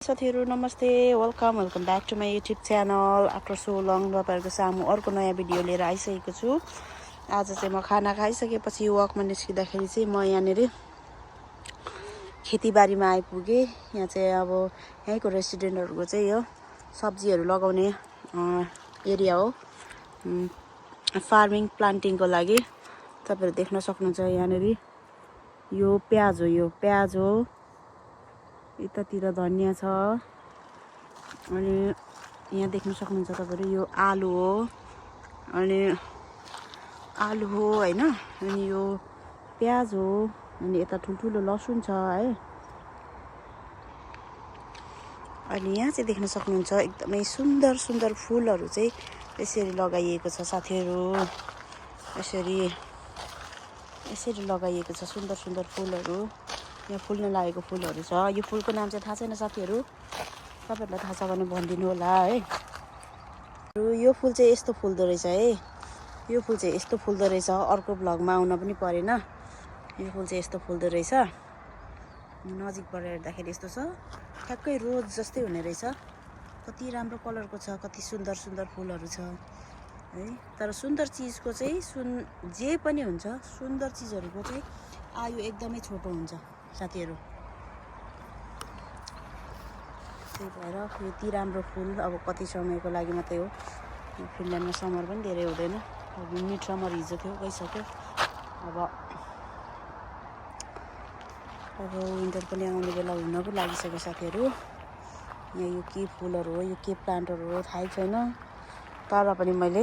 साथीहरु नमस्ते welcome back to my YouTube channel after so long तपाईहरुको सामु अर्को नयाँ भिडियो लिएर आइसकेको छु। आज चाहिँ म खाना खाइसकेपछि वकमा निस्किँदाखेरि चाहिँ म यहाँनेरि खेतीबारीमा आइपुगे। यहाँ चाहिँ अब यहीँको रेसिडेन्टहरुको चाहिँ यो सब्जीहरु लगाउने एरिया हो। फार्मिङ प्लान्टिङको लागि तपाईहरु देख्न सक्नुहुन्छ यहाँनेरि यो प्याज हो यतातिर धनिया छ अनि यहाँ देख्न सक्नुहुन्छ तपाईहरु यो आलु हो हैन अनि यो प्याज हो अनि यता ठुलठुलो लसुन छ है। अनि यहाँ चाहिँ देख्न सक्नुहुन्छ एकदमै सुन्दर सुन्दर फूलहरु चाहिँ यसरी लगाइएको छ साथीहरु। यसरी लगाइएको छ सुन्दर सुन्दर फूलहरु। यहाँ फुल्न लागेको फूलहरु छ। यो फूलको नाम चाहिँ थाहा छैन साथीहरु, तपाईहरुलाई थाहा छ भने भनिदिनु होला है। यो फूल चाहिँ यस्तो फुल्दो रहेछ है। यो फूल चाहिँ यस्तो फुल्दो रहेछ, अर्को भ्लगमा आउन पनि परेन। यो फूल चाहिँ यस्तो फुल्दो रहेछ, नजिकबाट हेर्दाखेरि यस्तो छ, ठ्याक्कै रोज जस्तै हुने रहेछ। कति राम्रो कलरको छ, कति सुन्दर सुन्दर फूलहरु छ है। तर सुन्दर चीजको चाहिँ जे पनि हुन्छ, सुन्दर चीजहरुको चाहिँ आयु एकदमै छोटो हुन्छ साथीहरु। त्यही भएर यति राम्रो फूल अब कति समयको लागि मात्रै हो। फिनल्यान्डमा समर पनि धेरै हुँदैन, मिड समर हिजो थियो गइसक्यो। अब विन्टर पनि आउने बेला हुन पो लागिसक्यो साथीहरु। यहाँ यो के फूलहरु हो, यो के प्लान्टहरु हो थाहै छैन, तर पनि मैले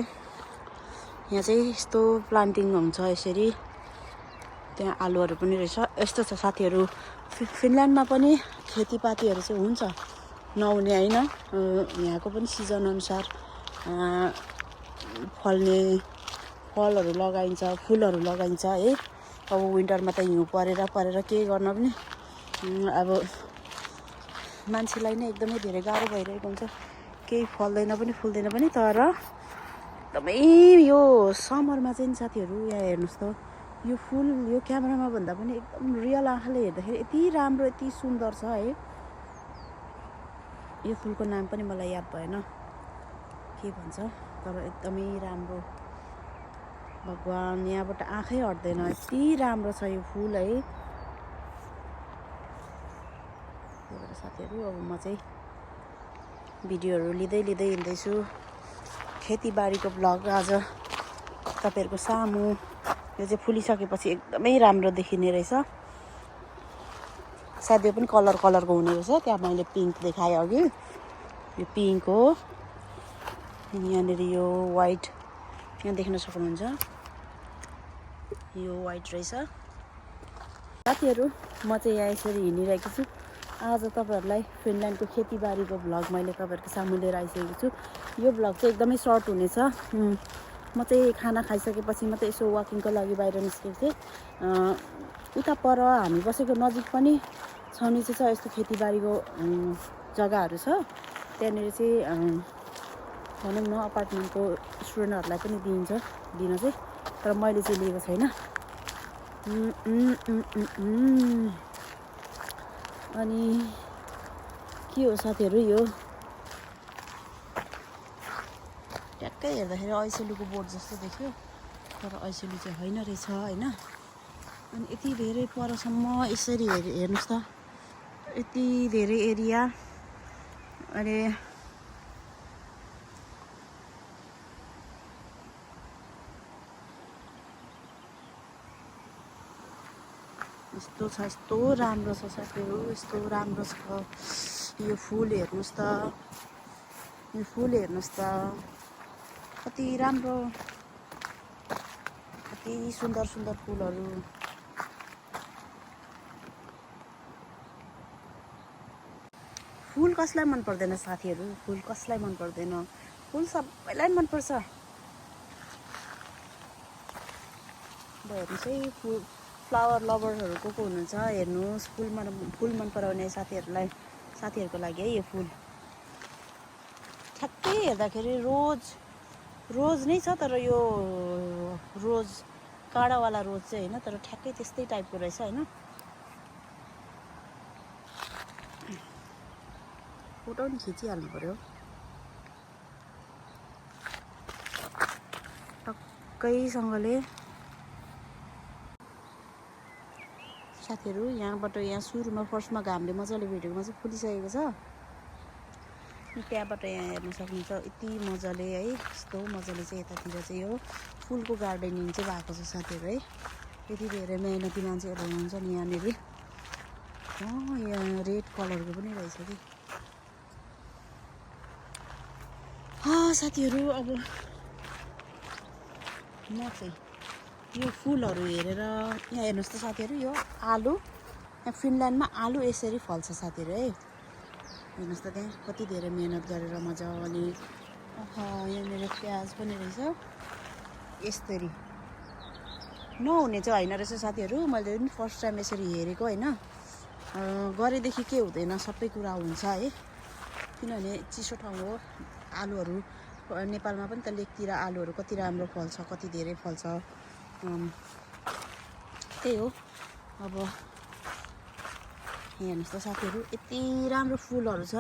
यहाँ चाहिँ यस्तो प्लान्टिङ हुन्छ यसरी। त्यहाँ आलुहरु पनि रहेछ। यस्तो छ साथीहरु, फिनल्यान्डमा पनि खेतीपातीहरु चाहिँ हुन्छ, नहुने हैन। यहाँको पनि सिजन अनुसार फल्ने फलहरु लगाइन्छ, फूलहरु लगाइन्छ है। अब विन्टरमा त हिउँ परेर के गर्न पनि अब मान्छेलाई नै एकदमै धेरै गाह्रो भइरहेको हुन्छ। केही फल्दैन पनि फुल्दैन पनि। तर एकदमै यो समरमा चाहिँ साथीहरु यहाँ हेर्नुस् त, यो फूल यो क्यामेरामा भन्दा पनि एकदम रियल आँखाले हेर्दाखेरि यति राम्रो यति सुन्दर छ है। यो फूलको नाम पनि मलाई याद भएन के भन्छ, तर एकदमै राम्रो। भगवान यहाँबाट आँखै हट्दैन, यति राम्रो छ यो फूल है। त्यही भएर साथीहरु अब म चाहिँ भिडियोहरु लिँदै हिँड्दैछु। खेतीबारीको भ्लग आज तपाईहरुको सामु। यो चाहिँ फुलिसकेपछि एकदमै राम्रो देखिने रहेछ। सायद यो पनि कलरको हुने रहेछ। त्यहाँ मैले पिङ्क देखाएँ अघि, यो पिङ्क हो। यहाँनेर यो व्हाइट यहाँ देख्न सक्नुहुन्छ, यो व्हाइट रहेछ। साथीहरु म चाहिँ यहाँ यसरी हिँडिरहेको छु। आज तपाईहरुलाई फिनल्यान्डको खेतीबारीको भ्लग मैले तपाईहरुको सामु लिएर आइसकेको छु। यो भ्लग चाहिँ एकदमै सर्ट हुनेछ। म चाहिँ खाना खाइसकेपछि मात्रै यसो वाकिङको लागि बाहिर निस्केको थिएँ। उता पर हामी बसेको नजिक पनि छाउनी चाहिँ छ, यस्तो खेतीबारीको जग्गाहरु छ। त्यहाँनेर चाहिँ भनौँ न अपार्टमेन्टको स्टुडेन्टहरुलाई पनि दिन चाहिँ, तर मैले चाहिँ लिएको छैन। अनि के हो साथीहरु, यो ट्याक्कै हेर्दाखेरि ऐसेलुको बोर्ड जस्तो देख्यो, तर ऐसेलु चाहिँ होइन रहेछ हैन। अनि यति धेरै परसम्म यसरी हेर्नुस् त, यति धेरै एरिया। अनि यस्तो छ, यस्तो राम्रो छ साथीहरु, यस्तो राम्रो छ। यो फूल हेर्नुस् त, यो फूल हेर्नुस् त, कति राम्रो, कति सुन्दर सुन्दर फूलहरु। फूल कसलाई मन पर्दैन साथीहरु, फूल कसलाई मन पर्दैन, फूल सबैलाई मन पर्छ। हेर्नुस् है, फ्लावर लभरहरु को हुनुहुन्छ हेर्नुस्। फूल मन पराउने साथीहरुको लागि है यो फूल। ठ्याक्कै हेर्दाखेरि रोज नै छ, तर यो रोज काडावाला रोज चाहिँ हैन, तर ठ्याक्कै त्यस्तै टाइपको रहेछ हैन। फोटो पनि खिचिहाल्नु पर्यो टक्कैसँगले। साथीहरू यहाँबाट यहाँ सुरुमा फर्स्टमा घामले मजाले भेटेकोमा चाहिँ फुलिसकेको छ। त्यहाँबाट यहाँ हेर्न सक्नुहुन्छ यति मजाले है, यस्तो मजाले चाहिँ यतातिर चाहिँ यो फुलको गार्डनिङ चाहिँ भएको छ साथीहरू है। यति धेरै मेहनती मान्छेहरू हुनुहुन्छ नि यहाँनिर। यहाँ रेड कलरको पनि रहेछ कि। साथीहरू अब म चाहिँ यो फुलहरू हेरेर यहाँ हेर्नुहोस् त साथीहरू, यो आलु यहाँ फिनल्यान्डमा आलु यसरी फल्छ साथीहरू है। हेर्नुहोस् त त्यहाँ कति धेरै मेहनत गरेर मजाले। यहाँनिर प्याज पनि रहेछ यसरी। नहुने चाहिँ होइन रहेछ साथीहरू, मैले पनि फर्स्ट टाइम यसरी हेरेको होइन। गरेदेखि के हुँदैन, सबै कुरा हुन्छ है। किनभने चिसो ठाउँ हो। आलुहरू नेपालमा पनि त लेकतिर आलुहरू कति राम्रो फल्छ, कति धेरै फल्छ। त्यही हो। अब हेर्नुहोस् त साथीहरू यति राम्रो फुलहरू छ।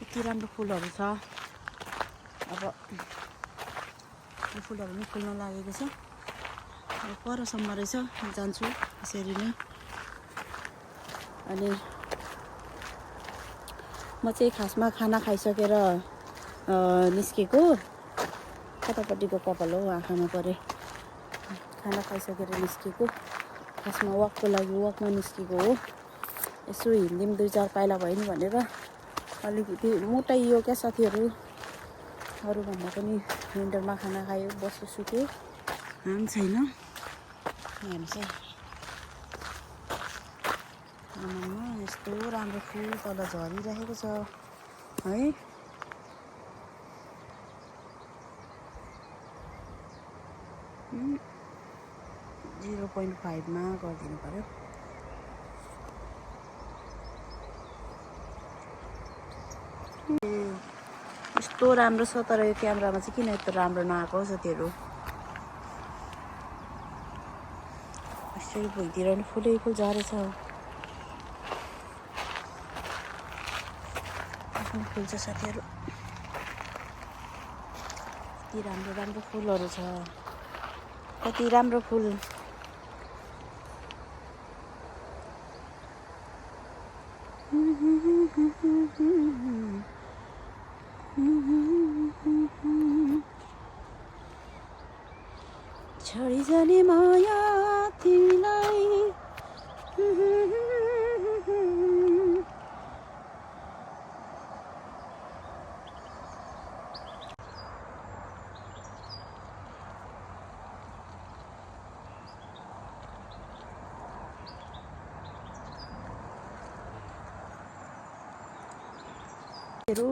यति राम्रो फुलहरू छ। अब यो फुलहरू पनि फुल्न लागेको छ। अब परसम्म रहेछ, जान्छु यसरी नै। अनि म चाहिँ खासमा खाना खाइसकेर निस्केको। कतापट्टिको कपाल हो, आँखामा परे। खाना खाइसकेर निस्केको, खासमा वकको लागि वकमा निस्केको हो। यसो हिँड्दिउँ 2-4 पाइला भयो नि भनेर। अलिकति मोटाइयो क्या साथीहरू। अरूभन्दा पनि विन्टरमा खाना खायो, बस्यो सुत्यो, काम छैन। हेर्नुहोस् है, आमामा यस्तो राम्रो फुल तल झरिरहेको छ है। 0.5 मा गरिदिनु पर्यो। यस्तो राम्रो छ, तर यो क्यामेरामा चाहिँ किन यस्तो राम्रो नआएको साथीहरू। यसरी भुइँतिर पनि फुलै फुल झरेछ। फुल्छ साथीहरू, कति राम्रो राम्रो फुलहरू छ, कति राम्रो फुल। छोडी जाने माया तिमीलाई।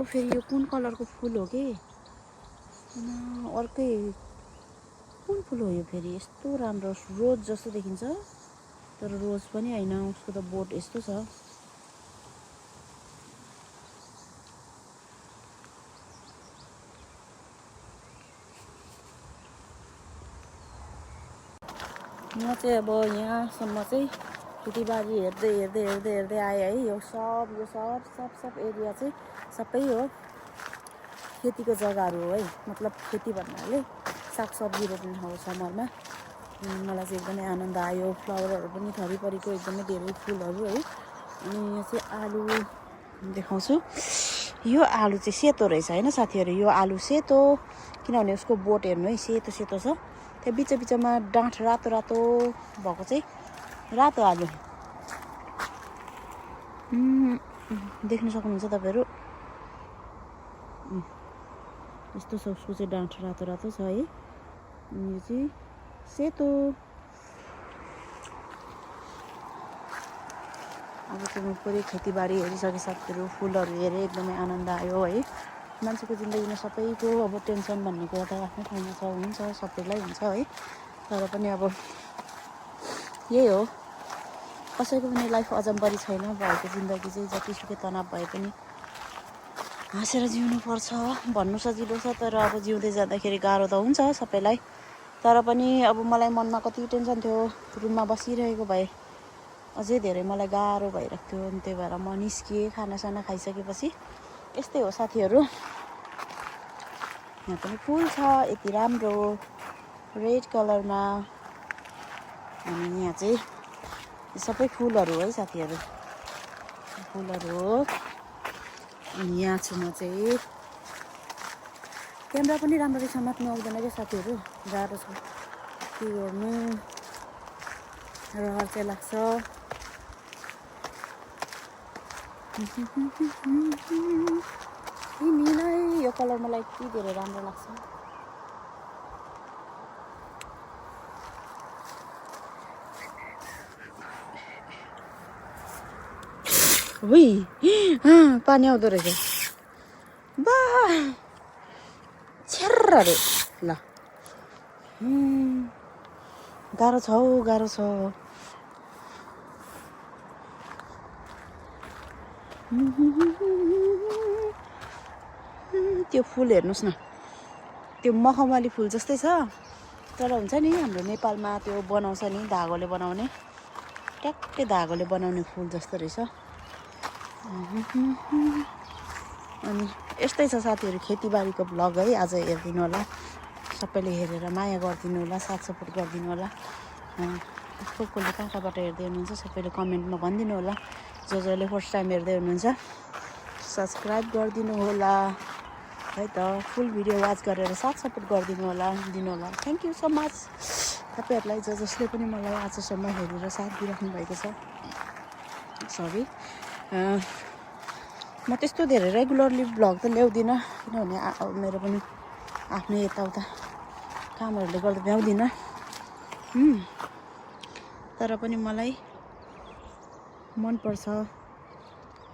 फेरि यो कुन कलरको फुल हो कि, अर्कै कुन फुल हो यो फेरि। यस्तो राम्रो रोज जस्तो देखिन्छ, तर रोज पनि होइन, उसको त बोट यस्तो छ। म चाहिँ अब यहाँसम्म चाहिँ खेतीबारी हेर्दै हेर्दै हेर्दै हेर्दै आएँ है। यो सब एरिया चाहिँ सबै हो खेतीको जग्गाहरू हो है। मतलब खेती भन्नाले सागसब्जी रोप्ने ठाउँ समरमा। मलाई चाहिँ एकदमै आनन्द आयो। फ्लावरहरू पनि थरीपरीको एकदमै धेरै फुलहरू है। अनि यो चाहिँ आलु देखाउँछु। यो आलु चाहिँ सेतो रहेछ होइन साथीहरू। यो आलु सेतो, किनभने उसको बोट हेर्नु है, सेतो सेतो छ। त्यहाँ बिच बिचमा डाँठ रातो रातो भएको चाहिँ रातो आलु देख्न सक्नुहुन्छ तपाईँहरू। यस्तो छ, उसको चाहिँ डाँठ रातो रातो छ है। यो चाहिँ सेतो। अब चाहिँ म पुरै खेतीबारी हेरिसके साथीहरू, फुलहरू हेरेँ, एकदमै आनन्द आयो है। मान्छेको जिन्दगीमा सबैको अब टेन्सन भन्ने कुरा त आफ्नै ठाउँमा छ, हुन्छ, सबैलाई हुन्छ है। तर पनि अब यही हो, कसैको पनि लाइफ अजम्बरी छैन। भएको जिन्दगी चाहिँ जतिसुकै तनाव भए पनि हाँसेर जिउनुपर्छ भन्नु सजिलो छ, तर अब जिउँदै जाँदाखेरि गाह्रो त हुन्छ सबैलाई। तर पनि अब मलाई मनमा कति टेन्सन थियो, रुममा बसिरहेको भए अझै धेरै मलाई गाह्रो भइरहेको थियो अनि त्यही भएर म निस्किएँ खानासाना खाइसकेपछि। यस्तै हो साथीहरू, यहाँ पनि फुल छ यति राम्रो रेड कलरमा। अनि यहाँ चाहिँ सबै फुलहरू है साथीहरू, फुलहरू हो। अनि यहाँ छु म चाहिँ, क्यामेरा पनि राम्ररी समात्नु आउँदैन क्या साथीहरू, गाह्रो छ के गर्नु, रहर चाहिँ लाग्छ। तिमीलाई यो कलर मलाई यति धेरै राम्रो लाग्छ। पानी आउँदो रहेछ बा छ्यार्र अरे। ल गाह्रो छ हौ, गाह्रो छ। त्यो फुल हेर्नुहोस् न, त्यो मखमली फुल जस्तै छ, तर हुन्छ नि हाम्रो नेपालमा त्यो बनाउँछ नि धागोले बनाउने, ट्याक्कै धागोले बनाउने फुल जस्तो रहेछ। अनि यस्तै छ साथीहरू खेतीबारीको भ्लग है, आज हेरिदिनु होला, सबैले हेरेर माया गरिदिनु होला, साथ सपोर्ट गरिदिनु होला। कसले कहाँबाट हेर्दै हुनुहुन्छ सबैले कमेन्टमा भनिदिनु होला। जसले फर्स्ट टाइम हेर्दै हुनुहुन्छ सब्सक्राइब गरिदिनु होला है त, फुल भिडियो वाच गरेर साथ सपोर्ट गरिदिनु होला, दिनु होला। थ्याङ्क यू सो मच तपाईँहरूलाई जसले पनि मलाई आजसम्म हेरेर साथ दिइराख्नु भएको छ। सरी, म त्यस्तो धेरै रेगुलरली भ्लग त ल्याउँदिनँ, किनभने मेरो पनि आफ्नै यताउता कामहरूले गर्दा भ्याउँदिनँ। तर पनि मलाई मनपर्छ,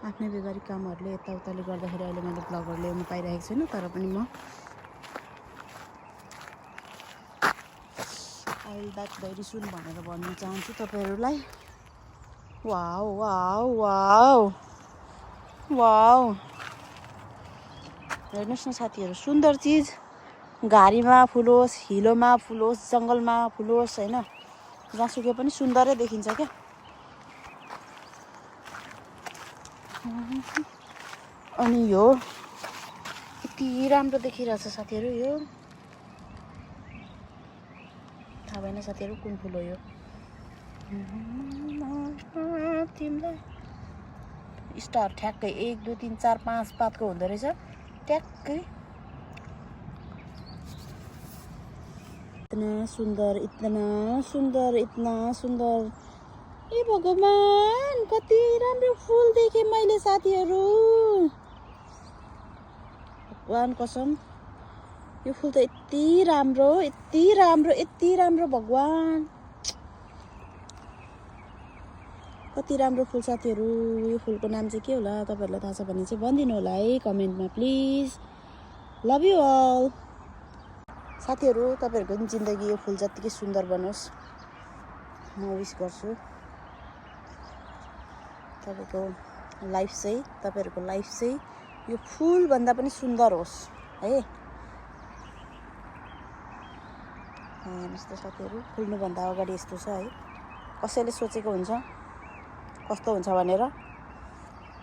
आफ्नै व्यावहारिक कामहरूले यताउताले गर्दाखेरि अहिले मैले भ्लगहरू ल्याउनु पाइरहेको छैन। तर पनि म आई विल ब्याक भेरी सुन भनेर भन्न चाहन्छु तपाईँहरूलाई। वाउ वाउ वाउ वाउ, हेर्नुहोस् न साथीहरू, सुन्दर चिज घारीमा फुलोस्, हिलोमा फुलोस्, जङ्गलमा फुलोस् होइन, जहाँसुकै पनि सुन्दरै देखिन्छ क्या। अनि यो यति राम्रो देखिरहेछ साथीहरू, यो थाहा भएन साथीहरू कुन फुल हो यो। तिमीलाई स्टार ठ्याक्कै 1 2 3 4 5 पातको हुँदो रहेछ ट्याक्कै। इतना सुन्दर, इतना सुन्दर, इतना सुन्दर, ए भगवान कति राम्रो फुल देखेँ मैले साथीहरू, भगवान कसम यो फुल त यति राम्रो, यति राम्रो, यति राम्रो, भगवान कति राम्रो फुल साथीहरू। यो फुलको नाम चाहिँ के होला, तपाईँहरूलाई थाहा छ भने चाहिँ भनिदिनु होला है कमेन्टमा प्लिज। लभ यु अल साथीहरू, तपाईँहरूको पनि जिन्दगी यो फुल जत्तिकै सुन्दर बनोस् म विश गर्छु। तपाईँहरूको लाइफ चाहिँ यो फुलभन्दा पनि सुन्दर होस् है। हेर्नुहोस् त साथीहरू, फुल्नुभन्दा अगाडि यस्तो छ है, कसैले सोचेको हुन्छ कस्तो हुन्छ भनेर,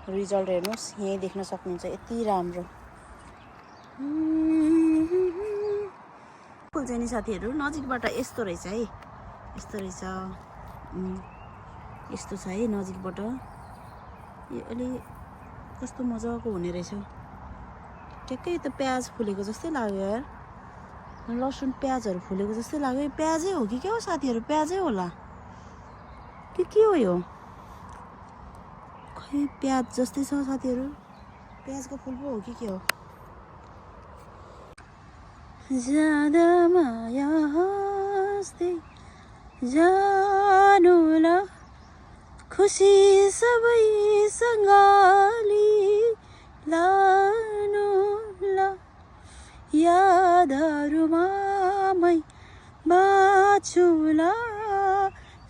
रिजल्ट हेर्नुहोस् यहीँ देख्न सक्नुहुन्छ, यति राम्रो फुल चाहिँ नि साथीहरू। नजिकबाट यस्तो रहेछ है, यस्तो रहेछ, यस्तो छ है नजिकबाट, यो अलि कस्तो मजाको हुने रहेछ, ट्याक्कै त प्याज फुलेको जस्तै लाग्यो यार, लसुन प्याजहरू फुलेको जस्तै लाग्यो। यो प्याजै हो कि के हो साथीहरू, प्याजै होला कि के हो यो, खै प्याज जस्तै छ साथीहरू, प्याजको फुल पो हो कि के हो। ज्यादा माया हाँस्दै जानु ल, खुसी सबैसँग लानु ल, यादहरूमा मै बाँच्छु ल,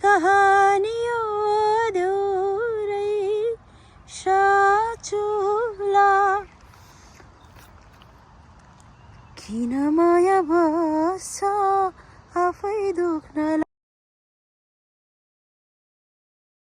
कहानी अधुरै साँच्छु ल, किन